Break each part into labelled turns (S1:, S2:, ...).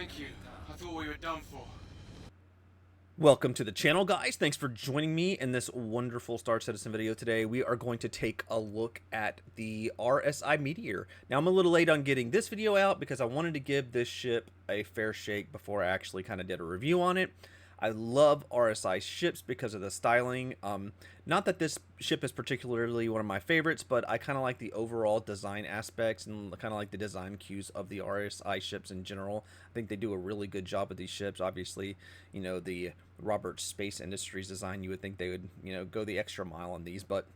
S1: Thank you. I thought we were done for.
S2: Welcome to the channel, guys. Thanks for joining me in this wonderful Star Citizen video today. We are going to take a look at the RSI Meteor. Now, I'm a little late on getting this video out because I wanted to give this ship a fair shake before I actually kind of did a review on it. I love RSI ships because of the styling. Not that this ship is particularly one of my favorites, but I kind of like the overall design aspects and kind of like the design cues of the RSI ships in general. I think they do a really good job with these ships. Obviously, you know, the Robert Space Industries design, you would think they would, you know, go the extra mile on these, but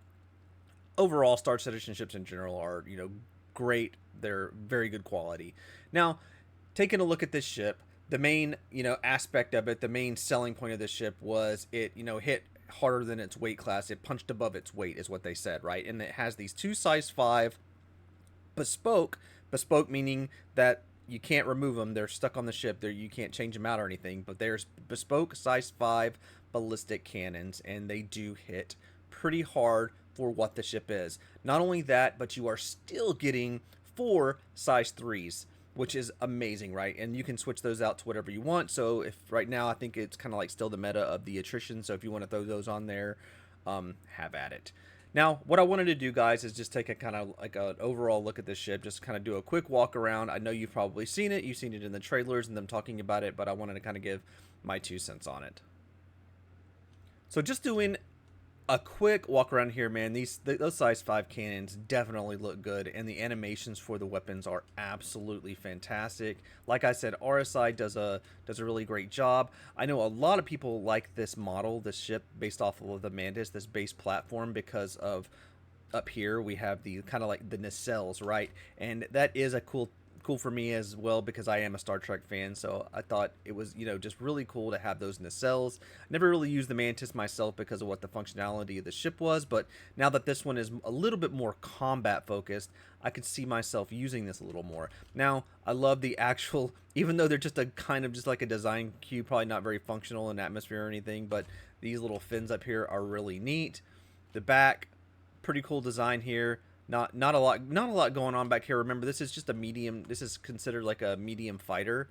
S2: overall, Star Citizen ships in general are, you know, great. They're very good quality. Now, taking a look at this ship, the main, you know, aspect of it, the main selling point of this ship was it, you know, hit harder than its weight class. It punched above its weight is what they said, right? And it has these two size 5 bespoke meaning that you can't remove them. They're stuck on the ship. You can't change them out or anything, but there's bespoke size 5 ballistic cannons, and they do hit pretty hard for what the ship is. Not only that, but you are still getting 4 size 3s, which is amazing, right? And you can switch those out to whatever you want. So if right now, I think it's kind of like still the meta of the attrition. So if you want to throw those on there, have at it. Now, what I wanted to do, guys, is just take a kind of like an overall look at this ship, just kind of do a quick walk around. I know you've probably seen it. You've seen it in the trailers and them talking about it, but I wanted to kind of give my 2 cents on it. So just doing a quick walk around here, man. Those size 5 cannons definitely look good, and the animations for the weapons are absolutely fantastic. Like I said, RSI does a really great job. I know a lot of people like this model, this ship, based off of the Mantis, this base platform, because of up here we have the kind of like the nacelles, right? And that is a cool for me as well, because I am a Star Trek fan, so I thought it was, you know, just really cool to have those nacelles. Never really used the Mantis myself because of what the functionality of the ship was, but now that this one is a little bit more combat focused, I could see myself using this a little more. Now, I love the actual, even though they're just a kind of just like a design cue, probably not very functional in atmosphere or anything, but these little fins up here are really neat. The back, pretty cool design here. Not a lot going on back here. Remember, this is just a medium. This is considered like a medium fighter,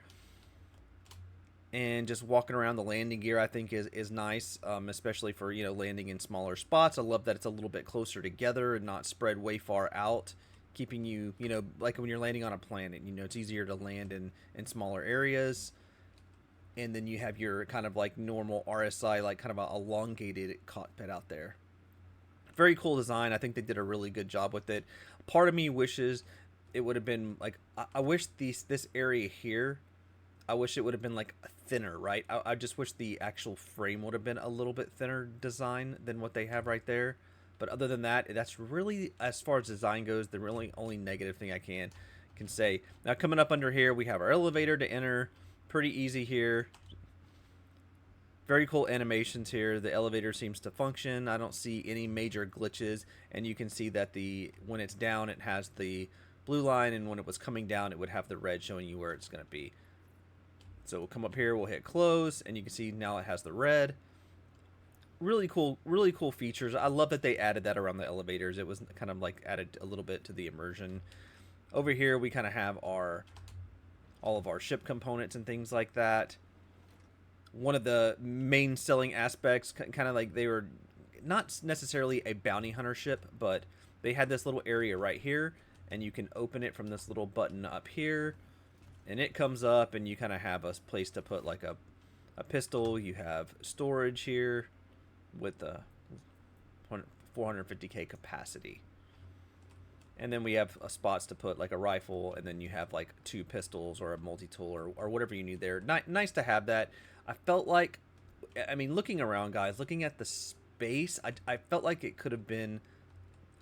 S2: and just walking around the landing gear, I think is nice, especially for, you know, landing in smaller spots. I love that it's a little bit closer together and not spread way far out, keeping you, you know, like when you're landing on a planet, you know, it's easier to land in smaller areas. And then you have your kind of like normal RSI, like kind of a elongated cockpit out there. Very cool design. I think they did a really good job with it. Part of me wishes it would have been like, I wish this area here, I wish it would have been like thinner, right? I just wish the actual frame would have been a little bit thinner design than what they have right there. But other than that, that's really, as far as design goes, the really only negative thing I can say. Now, coming up under here, we have our elevator to enter. Pretty easy here. Very cool animations here. The elevator seems to function. I don't see any major glitches, and you can see that when it's down, it has the blue line, and when it was coming down, it would have the red showing you where it's going to be. So we'll come up here, we'll hit close, and you can see now it has the red. Really cool features. I love that they added that around the elevators. It was kind of like added a little bit to the immersion. Over here, we kind of have all of our ship components and things like that. One of the main selling aspects, kind of like they were not necessarily a bounty hunter ship, but they had this little area right here, and you can open it from this little button up here, and it comes up, and you kind of have a place to put like a pistol. You have storage here with the 450k capacity. And then we have spots to put like a rifle, and then you have like 2 pistols or a multi-tool or whatever you need there. Nice to have that. I felt like, I mean, looking around, guys, looking at the space, I felt like it could have been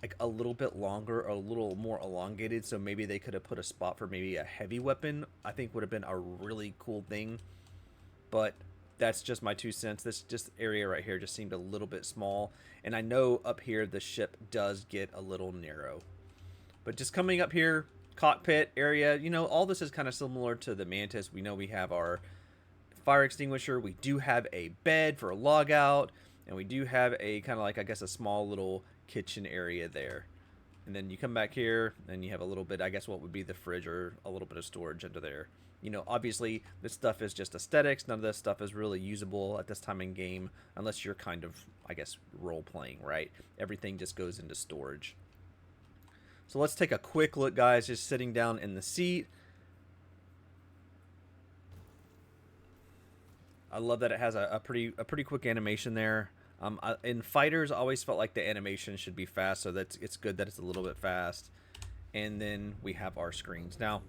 S2: like a little bit longer or a little more elongated. So maybe they could have put a spot for maybe a heavy weapon. I think would have been a really cool thing. But that's just my 2 cents. This area right here just seemed a little bit small. And I know up here the ship does get a little narrow. But just coming up here, cockpit area, you know, all this is kind of similar to the Mantis. We know we have our fire extinguisher. We do have a bed for a logout, and we do have a kind of like, I guess, a small little kitchen area there. And then you come back here, and you have a little bit, I guess, what would be the fridge or a little bit of storage under there. You know, obviously this stuff is just aesthetics. None of this stuff is really usable at this time in game unless you're kind of, I guess, role playing, right? Everything just goes into storage. So let's take a quick look, guys, just sitting down in the seat. I love that it has a pretty quick animation there. In fighters, I always felt like the animation should be fast, so it's good that it's a little bit fast. And then we have our screens. Now,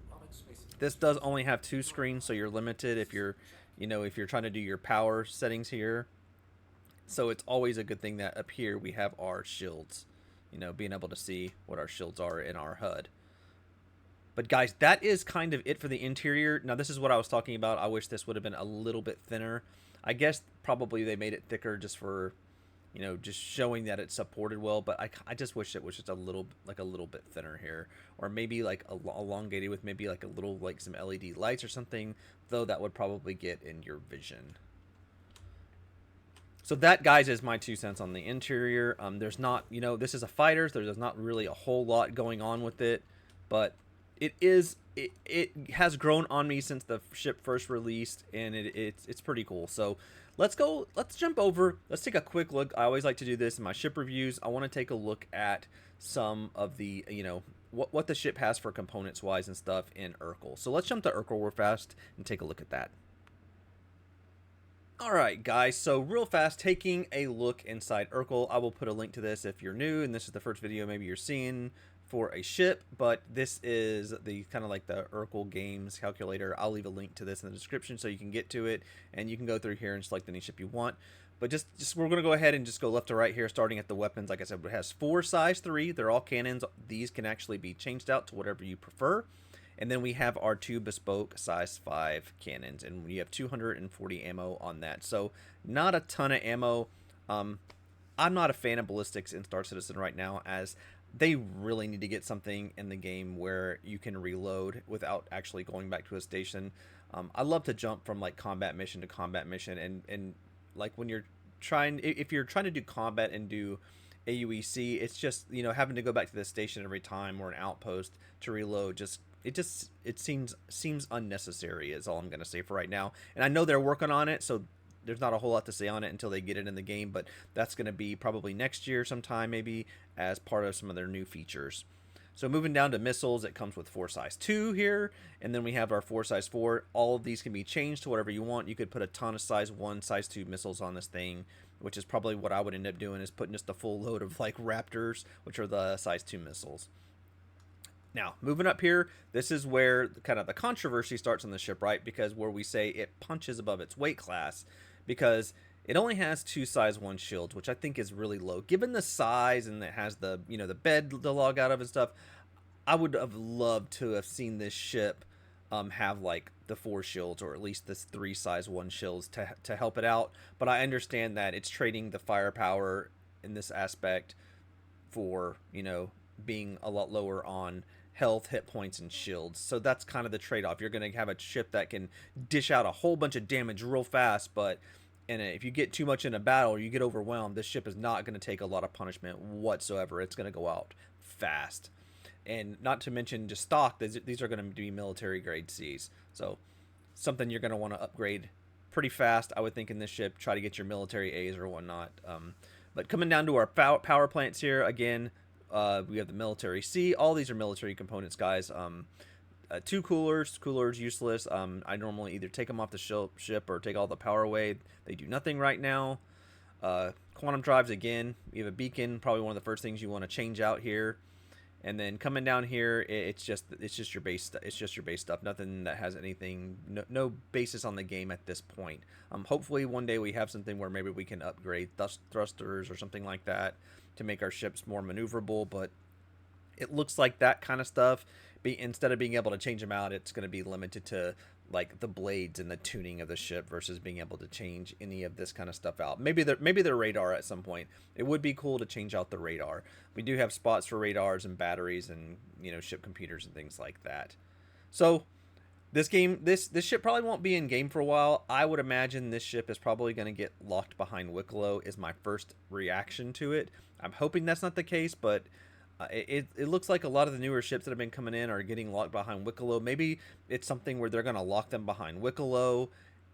S2: this does only have 2 screens, so you're limited if you're, you know, if you're trying to do your power settings here. So it's always a good thing that up here we have our shields, you know, being able to see what our shields are in our HUD. But guys, that is kind of it for the interior. Now, this is what I was talking about. I wish this would have been a little bit thinner. I guess probably they made it thicker just for, you know, just showing that it's supported well. But I just wish it was just a little bit thinner here, or maybe like elongated with maybe like a little like some LED lights or something. Though that would probably get in your vision. So that, guys, is my 2 cents on the interior. There's not, you know, this is a fighter, so there's not really a whole lot going on with it, but it has grown on me since the ship first released, and it's pretty cool. So let's jump over, let's take a quick look. I always like to do this in my ship reviews. I want to take a look at some of the, you know, what the ship has for components wise and stuff in Urkel. So let's jump to Urkel real fast and take a look at that. Alright guys, so real fast, taking a look inside Urkel. I will put a link to this if you're new and this is the first video maybe you're seeing for a ship, but this is the kind of like the Urkel Games calculator. I'll leave a link to this in the description so you can get to it and you can go through here and select any ship you want. But just we're going to go ahead and just go left to right here, starting at the weapons. Like I said, it has 4 size 3. They're all cannons. These can actually be changed out to whatever you prefer. And then we have our 2 bespoke size 5 cannons, and we have 240 ammo on that. So not a ton of ammo. I'm not a fan of ballistics in Star Citizen right now, as they really need to get something in the game where you can reload without actually going back to a station. I love to jump from like combat mission to combat mission, and like when you're trying, if you're trying to do combat and do AUEC, it's just, you know, having to go back to the station every time or an outpost to reload, it seems unnecessary is all I'm going to say for right now. And I know they're working on it, so there's not a whole lot to say on it until they get it in the game, but that's going to be probably next year sometime, maybe as part of some of their new features. So moving down to missiles, it comes with 4 size 2 here, and then we have our 4 size 4. All of these can be changed to whatever you want. You could put a ton of size 1, size 2 missiles on this thing, which is probably what I would end up doing, is putting just a full load of like Raptors, which are the size 2 missiles. Now, moving up here, this is where kind of the controversy starts on the ship, right? Because where we say it punches above its weight class, because it only has 2 size 1 shields, which I think is really low. Given the size, and it has the, you know, the bed to log out of and stuff, I would have loved to have seen this ship have like the 4 shields, or at least this 3 size 1 shields to help it out. But I understand that it's trading the firepower in this aspect for, you know, being a lot lower on health, hit points, and shields. So that's kind of the trade-off. You're going to have a ship that can dish out a whole bunch of damage real fast, but if you get too much in a battle or you get overwhelmed, this ship is not going to take a lot of punishment whatsoever. It's going to go out fast. And not to mention just stock, these are going to be military grade Cs. So something you're going to want to upgrade pretty fast, I would think, in this ship. Try to get your military A's or whatnot. But coming down to our power plants here, again, we have the military C. All these are military components, guys. 2 coolers. Coolers useless. I normally either take them off the ship or take all the power away. They do nothing right now. Quantum drives, again. We have a beacon. Probably one of the first things you want to change out here. And then coming down here, it's just your base. It's just your base stuff. Nothing that has anything. No basis on the game at this point. Hopefully one day we have something where maybe we can upgrade thrusters or something like that to make our ships more maneuverable. But it looks like that kind of stuff, instead of being able to change them out, it's going to be limited to like the blades and the tuning of the ship versus being able to change any of this kind of stuff out. Maybe the radar at some point. It would be cool to change out the radar. We do have spots for radars and batteries and, you know, ship computers and things like that. So this ship probably won't be in game for a while. I would imagine this ship is probably going to get locked behind Wicklow, is my first reaction to it. I'm hoping that's not the case, but It looks like a lot of the newer ships that have been coming in are getting locked behind Wicklow. Maybe it's something where they're going to lock them behind Wicklow,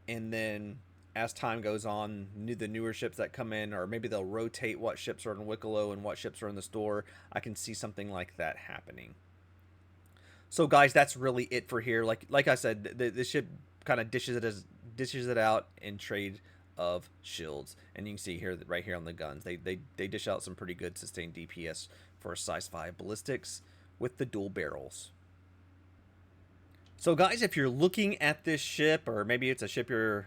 S2: and then as time goes on, the newer ships that come in, or maybe they'll rotate what ships are in Wicklow and what ships are in the store. I can see something like that happening. So guys, that's really it for here. Like I said, the ship kind of dishes it out in trade of shields, and you can see here that right here on the guns, they dish out some pretty good sustained DPS for size 5 ballistics with the dual barrels. So guys, if you're looking at this ship, or maybe it's a ship you're,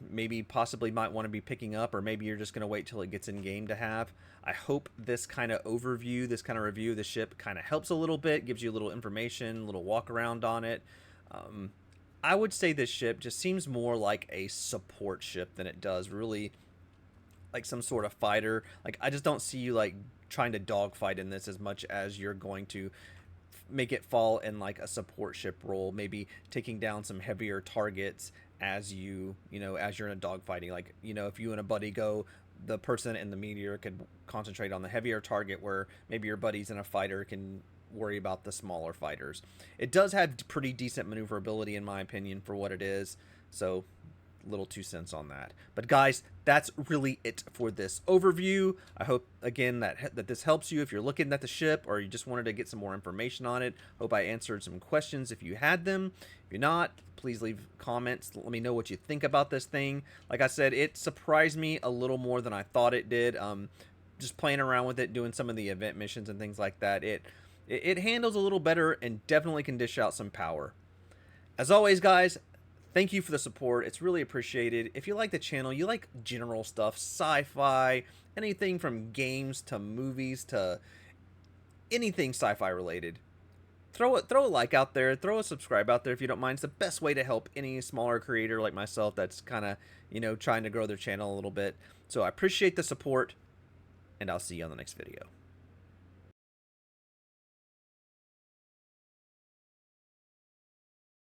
S2: maybe possibly might want to be picking up, or maybe you're just going to wait till it gets in game to have, I hope this kind of overview, this kind of review of the ship kind of helps a little bit, gives you a little information, a little walk around on it. I would say this ship just seems more like a support ship than it does really like some sort of fighter. Like, I just don't see you like trying to dogfight in this as much as you're going to make it fall in like a support ship role, maybe taking down some heavier targets as as you're in a dogfighting. Like, if you and a buddy go, the person in the Meteor could concentrate on the heavier target, where maybe your buddies in a fighter can worry about the smaller fighters. It does have pretty decent maneuverability in my opinion for what it is, so little 2 cents on that. But guys, that's really it for this overview. I hope again that this helps you if you're looking at the ship, or you just wanted to get some more information on it. Hope I answered some questions if you had them. If you're not, please leave comments. Let me know what you think about this thing. Like I said, it surprised me a little more than I thought it did. Just playing around with it, doing some of the event missions and things like that, it handles a little better and definitely can dish out some power. As always, guys, thank you for the support. It's really appreciated. If you like the channel, you like general stuff, sci-fi, anything from games to movies to anything sci-fi related, throw a like out there, throw a subscribe out there if you don't mind. It's the best way to help any smaller creator like myself that's kind of, trying to grow their channel a little bit. So I appreciate the support, and I'll see you on the next video.